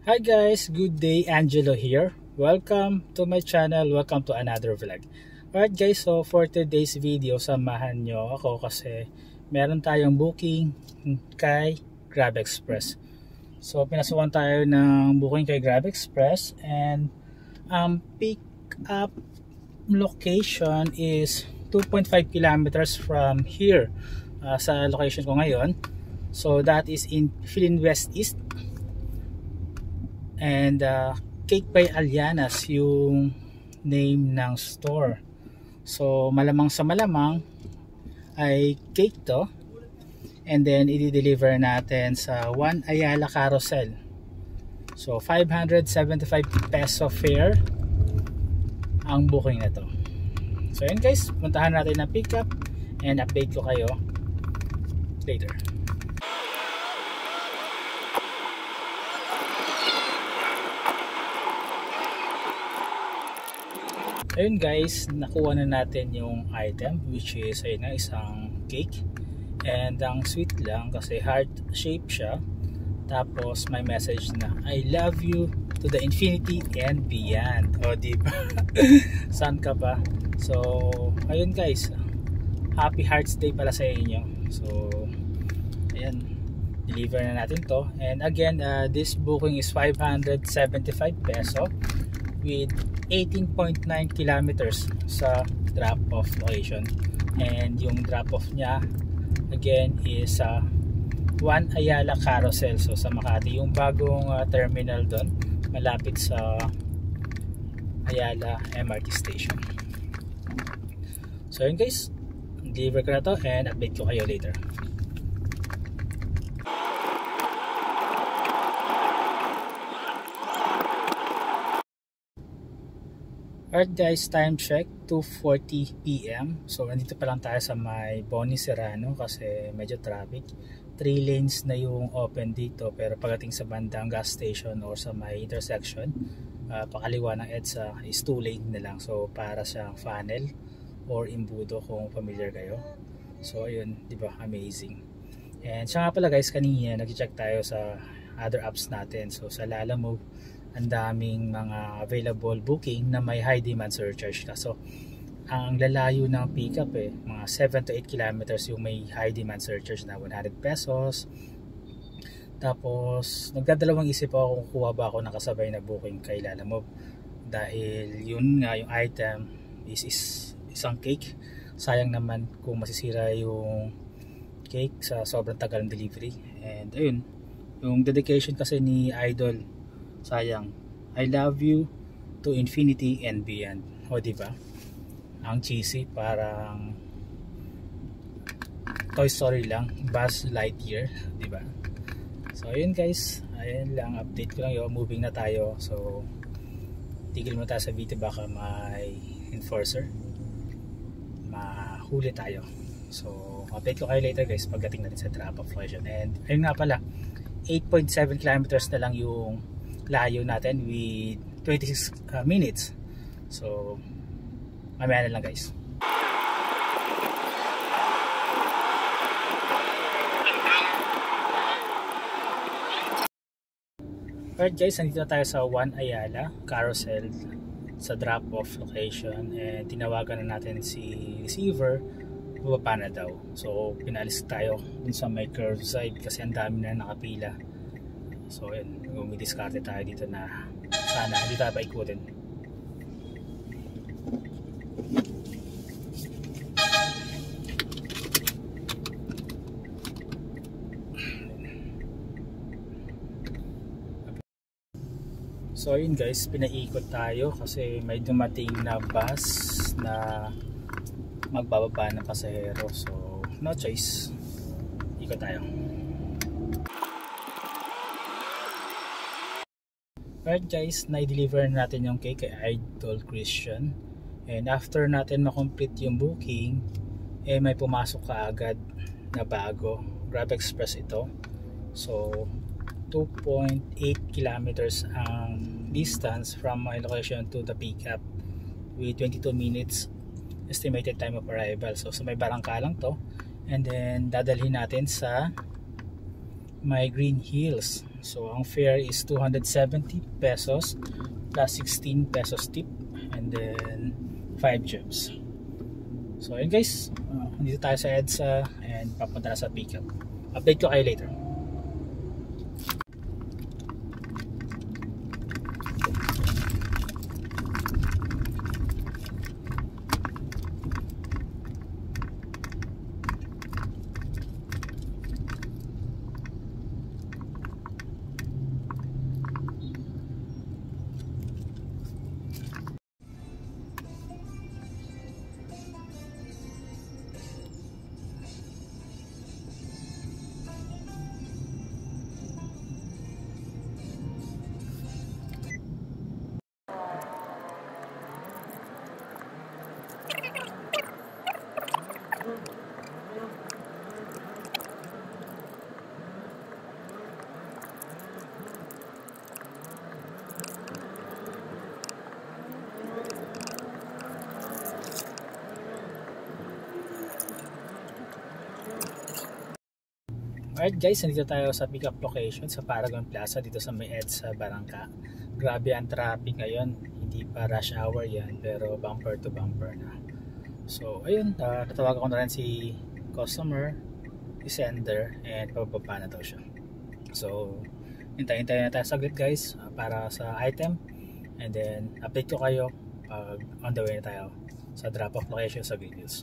Hi guys, good day, Angelo here. Welcome to my channel, welcome to another vlog. Alright guys, so for today's video, samahan nyo ako kasi meron tayong booking kay Grab Express. So pinasukan tayo ng booking kay Grab Express and pick up location is 2.5 kilometers from here sa location ko ngayon. So that is in Philin West East. And Cake by Alianas yung name ng store. So malamang sa malamang ay cake to. And then i-deliver natin sa 1 Ayala Carousel. So 575 peso fare ang booking na to. So yun guys, puntahan natin ang pickup and update ko kayo later. Ayun guys, nakuha na natin yung item which is ayun na, isang cake. And ang sweet lang kasi heart shape siya. Tapos may message na I love you to the infinity and beyond. O diba? Saan ka pa? So ayun guys, Happy Hearts Day pala sa inyo. So ayan, deliver na natin to. And again, this booking is 575 peso with 18.9 kilometers sa drop-off location. And yung drop-off niya again is 1 Ayala Carousel. So sa Makati, yung bagong terminal doon malapit sa Ayala MRT station. So yun guys, deliver ko na to and update ko kayo later. Alright guys, time check 2:40 PM. So nandito pa lang tayo sa may Boni Serrano kasi medyo traffic. 3 lanes na yung open dito, pero pagdating sa bandang gas station or sa may intersection, pakaliwa ng EDSA is 2 lane na lang. So para siyang funnel or imbudo kung familiar kayo. So ayun, di ba, amazing. And siya nga pala guys, kanina nag-check tayo sa other apps natin. So sa Lalamove, ang daming mga available booking na may high demand surcharge. So ang lalayo ng pickup mga 7 to 8 kilometers yung may high demand surcharge na 100 pesos. Tapos nagdadalawang isip ako kung kuha ba ako nakasabay na booking kay Lalamove, dahil yun nga, yung item is isang cake. Sayang naman kung masisira yung cake sa sobrang tagal ng delivery. And ayun, yung dedication kasi ni Idol, sayang. I love you to infinity and beyond. O diba? Ang cheesy, parang Toy Story lang, Buzz Lightyear, diba? So ayun guys, ayun lang, update ko lang yun. Moving na tayo. So tigil mo tayo sa video, baka may enforcer, mahuli tayo. So update ko kayo later guys pagdating natin sa drop-off location. And ayun nga pala, 8.7 kilometers na lang yung layo natin with 26 minutes. So mamaya na lang guys. Alright guys, nandito tayo sa 1 Ayala Carousel sa drop-off location. And tinawagan na natin si receiver, bubaba na daw. So pinalis tayo dun sa may curve side kasi ang dami na nakapila. So yun, gumidiskarte tayo dito na sana hindi tayo paikutin. So yun guys, pinaikot tayo kasi may dumating na bus na magbababa ng pasahero. So no choice, ikot tayo. Alright guys, na-deliver natin yung cake kay Idol Christian. And after natin makomplete yung booking, may pumasok ka agad na bago. Grab Express ito. So 2.8 kilometers ang distance from my location to the pickup with 22 minutes estimated time of arrival. So sa may Barangka lang to. And then dadalhin natin sa may Green Hills. So ang fare is 270 pesos plus 16 pesos tip and then 5 gems. So ayun guys, dito tayo sa EDSA and papunta na sa pickup. Update ko kayo later. Alright guys, nandito tayo sa pickup location sa Paragon Plaza dito sa may EDSA Barangka. Grabe ang traffic ngayon, hindi pa rush hour yan pero bumper to bumper na. So ayun, natawagan ko na rin si customer, si sender, and pababa na daw siya. So hintayin na tayo saglit guys para sa item, and then update ko kayo pag on the way na tayo sa drop off location sa Green Hills.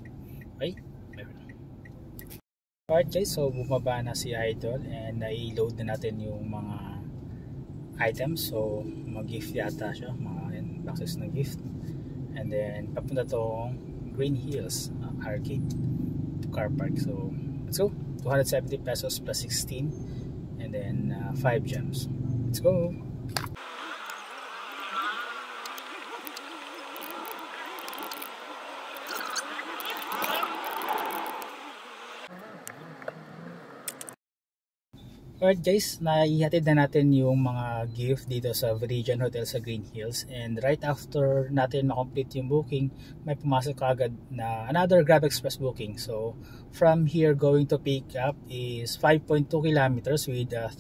Okay? Alright guys, so bumaba na si Idol and na-load na natin yung mga items. So mag-gift yata siya, mga boxes ng gift, and then papunta tong Green Hills Arcade car park. So let's go. 270 pesos plus 16 and then 5 gems. Let's go. Alright guys, naihatid na natin yung mga gift dito sa Veridian Hotel sa Green Hills, and right after natin makomplete yung booking, may pumasok agad na another Grab Express booking. So from here going to pick up is 5.2 kilometers with 32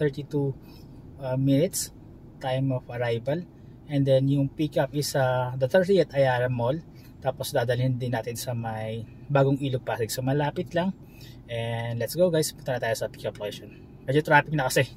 minutes time of arrival, and then yung pick up is the 30th Ayala Mall, tapos dadalhin din natin sa may Bagong Ilog Pasig. So malapit lang, and let's go guys, punta na tayo sa pick up location. Medyo traffic na kasi.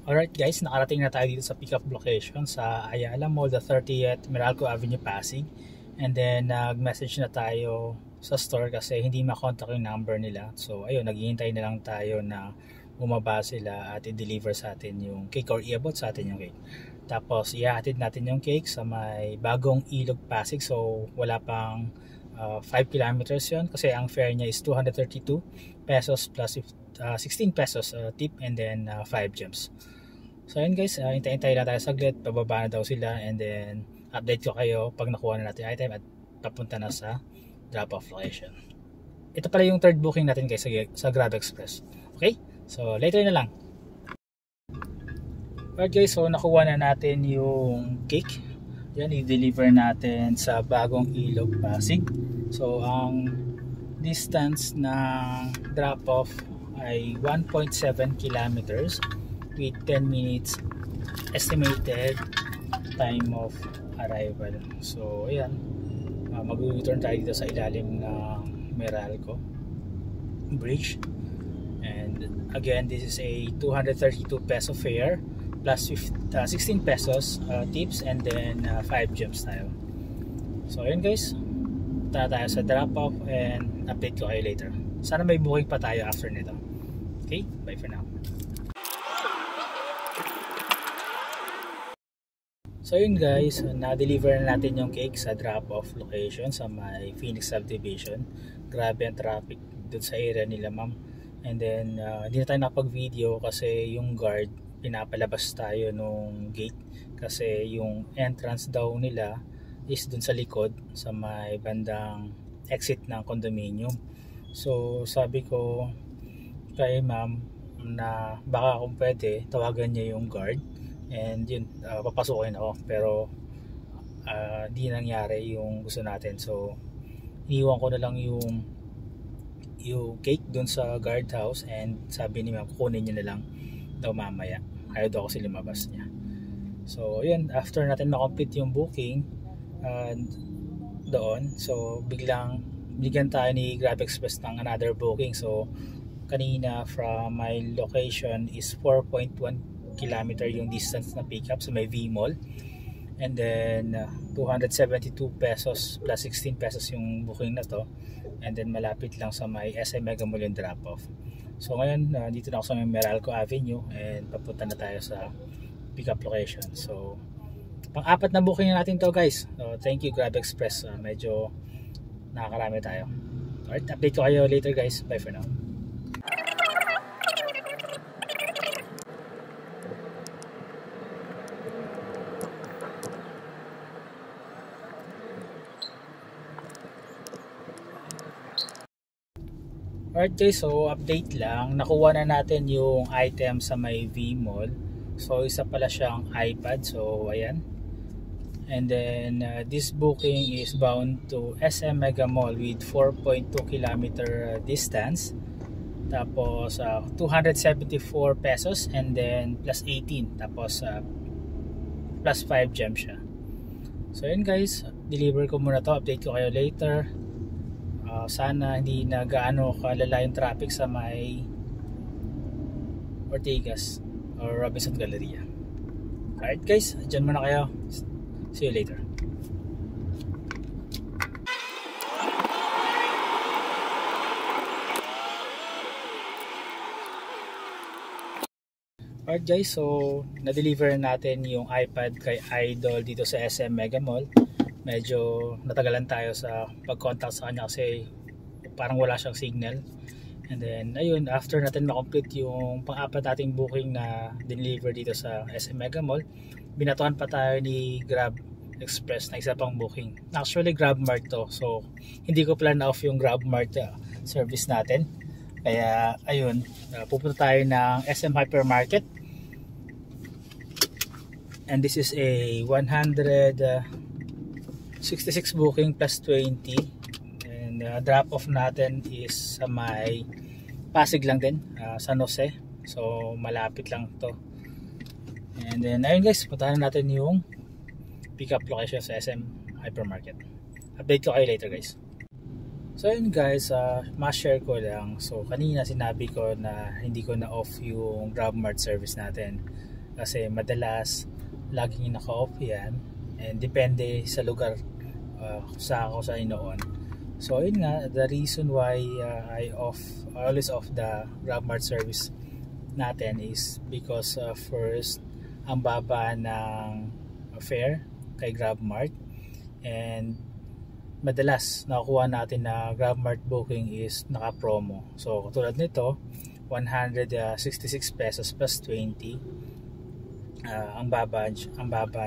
Alright guys, nakarating na tayo dito sa pickup location sa Ayala Mall, the 30th Meralco Avenue, Pasig. And then nag-message na tayo sa store kasi hindi makontak yung number nila. So ayun, naghihintay na lang tayo na bumaba sila at i-deliver sa atin yung cake or i-abot sa atin yung cake. Tapos ihahatid natin yung cake sa may Bagong Ilog, Pasig. So wala pang 5 kilometers yun kasi ang fare niya is 232 pesos plus 16 pesos tip and then 5 gems. So ayun guys, hintayin lang tayo saglit, pababa na daw sila, and then update ko kayo pag nakuha na natin yung item at papunta na sa drop off location. Ito pala yung third booking natin guys sa Grab Express. Okay, so later na lang. Alright guys, so nakuha na natin yung cake. Yan, i-deliver natin sa Bagong Ilog, Pasig. So ang distance ng drop off ay 1.7 kilometers with 10 minutes estimated time of arrival. So ayan, mag-return tayo dito sa ilalim ng Meralco Bridge, and again this is a 232 peso fare plus 16 pesos tips and then 5 gems tayo. So ayun guys, punta tayo sa drop off and update ko kayo later. Sana may booking pa tayo after nito. Okay, bye for now. So yun guys, na-deliver na natin yung cake sa drop-off location sa may Phoenix Subdivision. Grabe ang traffic, dun sa area nila, ma'am. And then hindi na tayo nakapag-video kasi yung guard pinapalabas tayo nung gate kasi yung entrance daw nila is dun sa likod sa may bandang exit ng condominium. So sabi ko kay ma'am na baka kung pwede tawagan niya yung guard and yun, papasukin ako, pero di nangyari yung gusto natin. So iniwan ko na lang yung cake dun sa guardhouse and sabi ni ma'am kukunin niya na lang daw mamaya, ayaw daw kasi lumabas niya. So yun, after natin makomplete yung booking doon, so biglang bigyan tayo ni Grab Express ng another booking. So kanina from my location is 4.1 kilometer yung distance na pickup sa may V-Mall, and then 272 pesos plus 16 pesos yung booking na to, and then malapit lang sa may SM Mega Mall yung drop off. So ngayon dito na ako sa may Meralco Avenue and papunta na tayo sa pickup location. So pang-apat na booking natin to, guys. So thank you Grab Express, medyo nakakarami tayo. Alright, update ko kayo later, guys. Bye for now. Alright guys, so update lang. Nakuha na natin yung item sa may V-Mall. So isa pala siyang iPad. So ayan. And then this booking is bound to SM Mega Mall with 4.2 kilometer distance. Tapos 274 pesos and then plus 18. Tapos plus 5 gem siya. So yun guys, deliver ko muna to. Update ko kayo later. Sana hindi na gaano kalala yung traffic sa may Ortigas or Robinson Galleria. Alright guys, dyan muna kayo. See you later. Alright guys, so na-deliver natin yung iPad kay Idol dito sa SM Mega Mall. Medyo natagalan tayo sa pag-contact sa kanya kasi parang wala siyang signal. And then ayun, after natin makomplete yung pang-apat nating booking na deliver dito sa SM Mega Mall, binatuan pa tayo ni Grab Express na isa pang booking. Actually Grab Mart to, so hindi ko plan off yung Grab Mart service natin. Kaya ayun, pupunta tayo ng SM Hypermarket. And this is a 166 booking plus 20. And drop off natin is sa may Pasig lang din, San Jose. So malapit lang to. And then ayun guys, puntahan natin yung pickup location sa SM Hypermarket. Update ko kayo later guys. So ayun guys, ma-share ko lang. So kanina sinabi ko na hindi ko na off yung GrabMart service natin kasi madalas laging naka-off yan, and depende sa lugar sa ako sa inoon. So yun nga, the reason why I always off the GrabMart service natin is because first, ang baba ng fare kay GrabMart, and madalas nakukuha natin na GrabMart booking is naka-promo. So katulad nito, 166 pesos plus 20 ang baba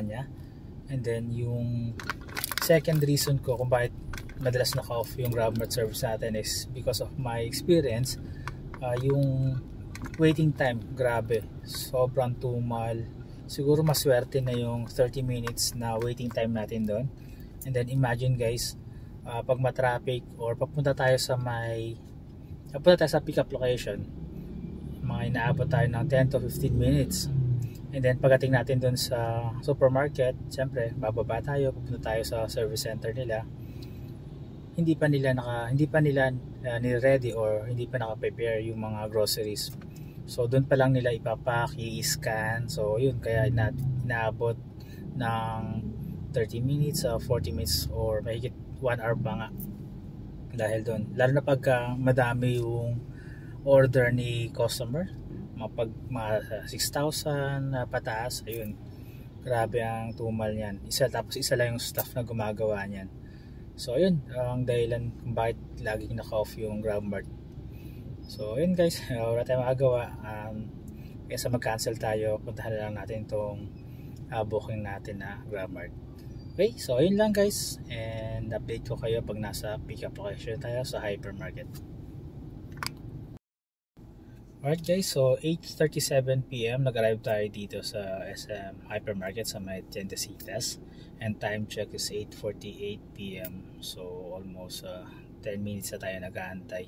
niya. And then yung second reason ko kung bakit madalas naka-off yung GrabMart service natin is because of my experience. Yung waiting time, grabe, sobrang tumal. Siguro maswerte na yung 30 minutes na waiting time natin doon. And then imagine guys, pag ma-traffic or papunta tayo sa pickup location, mga inaabot tayo ng 10 to 15 minutes. And then pagdating natin doon sa supermarket, siyempre bababa tayo, pupunta tayo sa service center nila. Hindi pa nila ni-ready or hindi pa naka-prepare yung mga groceries. So doon pa lang nila ipapack, i-scan. So yun, kaya inaabot ng 30 minutes, 40 minutes or mahigit 1 hour pa nga. Dahil doon, lalo na pagka madami yung order ni customer, mga 6,000 pataas, ayun, grabe ang tumal niyan. Tapos isa lang yung staff na gumagawa niyan. So ayun, ang dahilan kung bakit laging naka-off yung GrabMart So yun guys, wala tayong magagawa. Kaysa mag-cancel tayo, puntahan na lang natin itong booking natin na GrabMart. Okay, so yun lang guys, and update ko kayo pag nasa pick-up location tayo sa hypermarket. Alright guys, so 8:37 PM nag-arrive tayo dito sa SM Hypermarket sa may Tiendesitas, and time check is 8:48 PM. So almost 10 minutes na tayo nag-aantay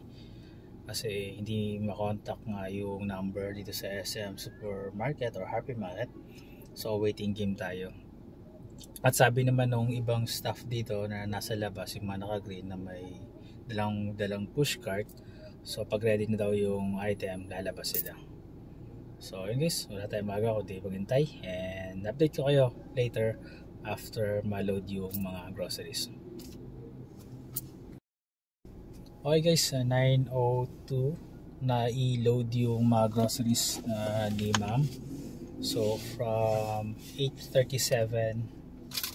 kasi hindi makontak nga yung number dito sa SM Supermarket or Hypermarket. So waiting game tayo. At sabi naman nung ibang staff dito na nasa labas, yung mga naka-green na may dalang pushcart, so pag ready na daw yung item, lalabas sila. So yun guys, wala tayong magawa kundi maghintay, and update ko kayo later after ma-load yung mga groceries. Okay guys, 9:02 na i-load yung mga groceries ni ma'am. So from 8:37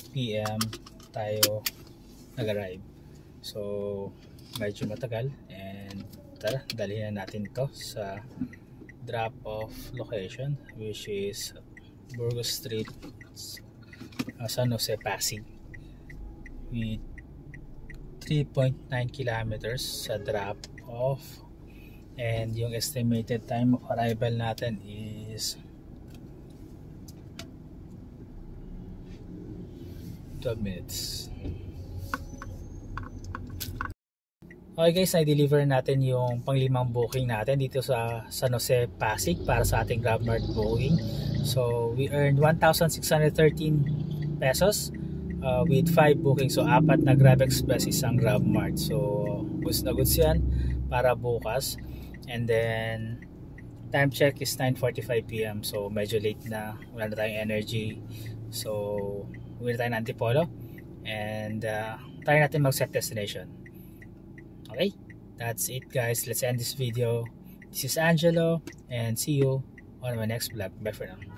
PM tayo nag-arrive. So medyo matagal, and tara, dalhin na natin ito sa drop off location, which is Burgos Street, San Jose, Pasig, with 3.9 kilometers sa drop off, and yung estimated time of arrival natin is 12 minutes. Okay guys, na-deliver natin yung panglimang booking natin dito sa San Jose, Pasig para sa ating GrabMart booking. So we earned 1,613 pesos with 5 bookings. So 4 na Grab Express, isang GrabMart. So goods na goods yan para bukas. And then time check is 9:45 PM. So medyo late na, wala na tayong energy. So uwi na tayo ng Antipolo, and try natin mag-set destination. Okay, that's it guys. Let's end this video. This is Angelo, and see you on my next vlog. Bye for now.